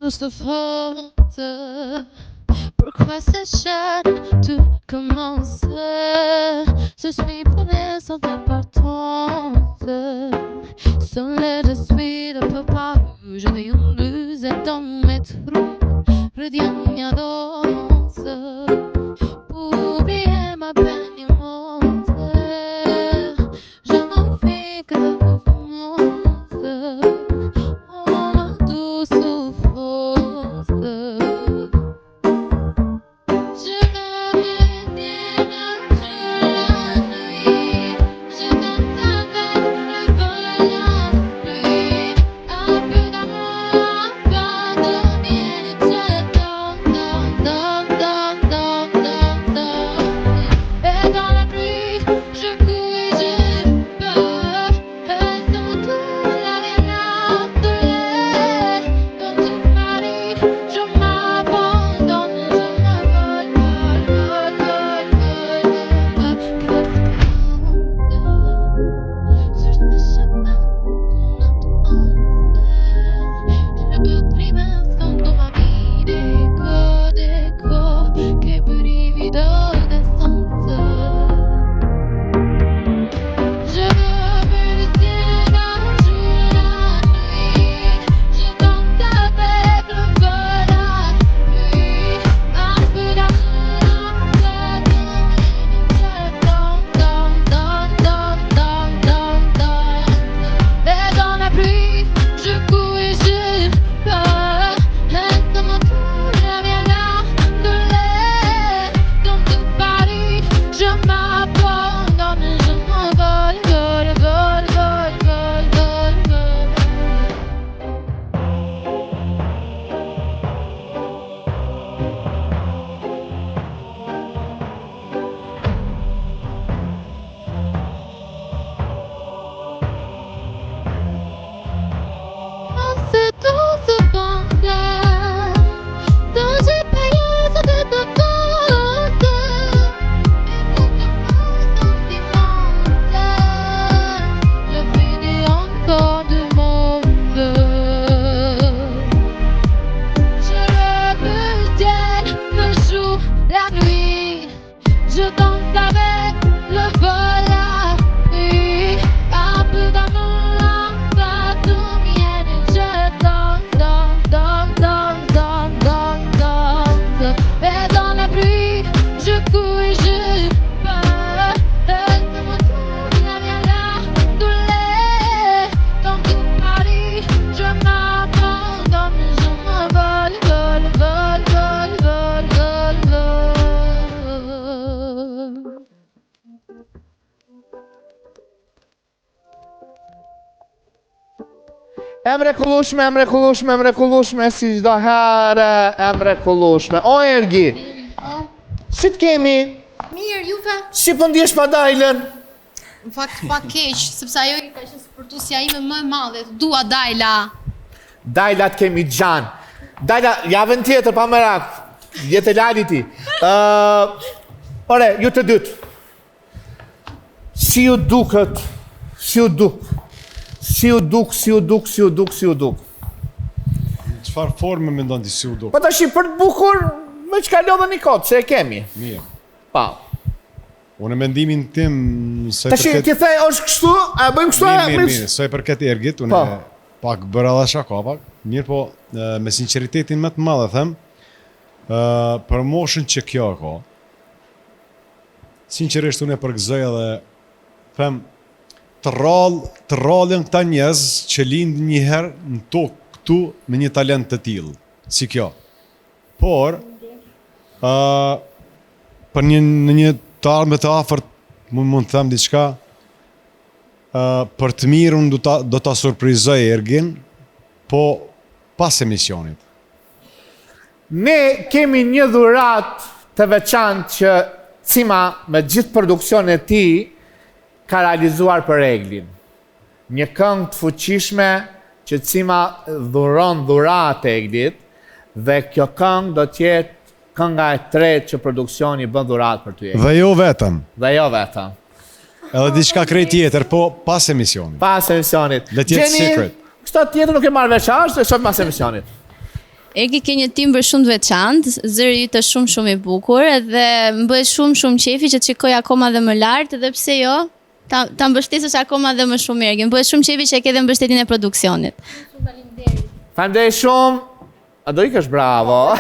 Måste fatta pourquoi ces chaînes tout commence. Je suis prêt sans importance. Sans les suite de papa, je vais une luz dans mes trous. Rediamo mia danse pour oublier ma peine immense. Je m'en fais que de commence. Oh ma douce souffrance. Je rêve bien sur la nuit. Je danse avec le vent la pluie. Un peu d'amour, un peu de miel. Je danse. Et dans la pluie, je cours et je pars. Et dans toute la vie, de l'air. Dans tout Paris, je m'abandonne. Je me vole, vole, vole, vole, vole, vole. Sur ce chemin, je prima sento ma vita, ecco, che brivido d'essenza. Je veux le ciel sur la nuit. Je danse avec le vent la pluie. Un peu d'amour, un peu de miel. Je danse. Et dans la pluie, je cours et je pars. Laisse-moi tout la mienne de l'air. Dans tout Paris, je m'abandonne. Je m'envole, vole, vole, vole, vole, vole, vole. C'est tout ce temps-là dont j'ai payé sans être faute. Et pour que sentimental, je finis encore du monde. Je rêve le ciel, le jour, la nuit. Je danse avec le vol, la pluie. Un peu d'amour, un peu de miel. Et je danse. Et dans la pluie, je cours et je pars. Laisse-moi tout la mienne de l'air. Dans tout Paris, je m'abandonne. Je m'envole, vole, vole, vole, vole, vole, vole. Emre kullushme, si çdo herë, emre kullushme. O Ergi, si të kemi? Mirë, juve? Si po ndjesh pa Dajlën? Në fakt pak keq, sepse ajo ka qenë sportusja ime më e madhe, të dua Dajla. Dajla të kemi gjan. Dajla, javën tjetër pa merak. Jetë e lali ti. Ore, ju të dytë. Si ju duket? Si ju duk? Si ju duk? Çfarë forme mendon ti si u duk? Po tash për të bukur, me çka lodhën një kot, se e kemi. Mirë. Pa. Unë mendimin tim se Tash ti the është kështu, a bëjmë kështu? Mirë, sa i përket Ergit, unë pak bëra dha shaka pak. Mirë, po me sinqeritetin më të madh e them, për moshën që kjo ka. Sinqerisht unë e përgëzoj edhe them të rrallën këta njerëz që lind një herë në tokë këtu me një talent të tillë, si kjo. Por për një të ardhme të afërt mund të them diçka, për të mirën do ta surprizoj Ergin, po pas emisionit. Ne kemi një dhurat të veçantë që Cima me gjithë produksionin e tij ka realizuar për Eglin. Një këngë të fuqishme që Cima dhuron dhuratë e Eglit dhe kjo këngë do t'jetë kënga e tretë që produksioni bën dhuratë për ty. Dhe jo vetëm. Dhe jo vetëm. Edhe diçka krejt tjetër, po pas emisionit. Pas emisionit. Le t'jetë secret. Kështu tjetër nuk e marrë veç është, sot pas emisionit. Egi ke një timbër shumë të veçantë, zëri yt është shumë i bukur dhe më bëhet shumë qefi që të shikoj akoma dhe më lart, edhe pse jo, ta mbështesësh akoma dhe më shumë mirë. Më bëhet shumë qefi që e ke dhe mbështetjen e produksionit. Faleminderit shumë. A do ikësh bravo.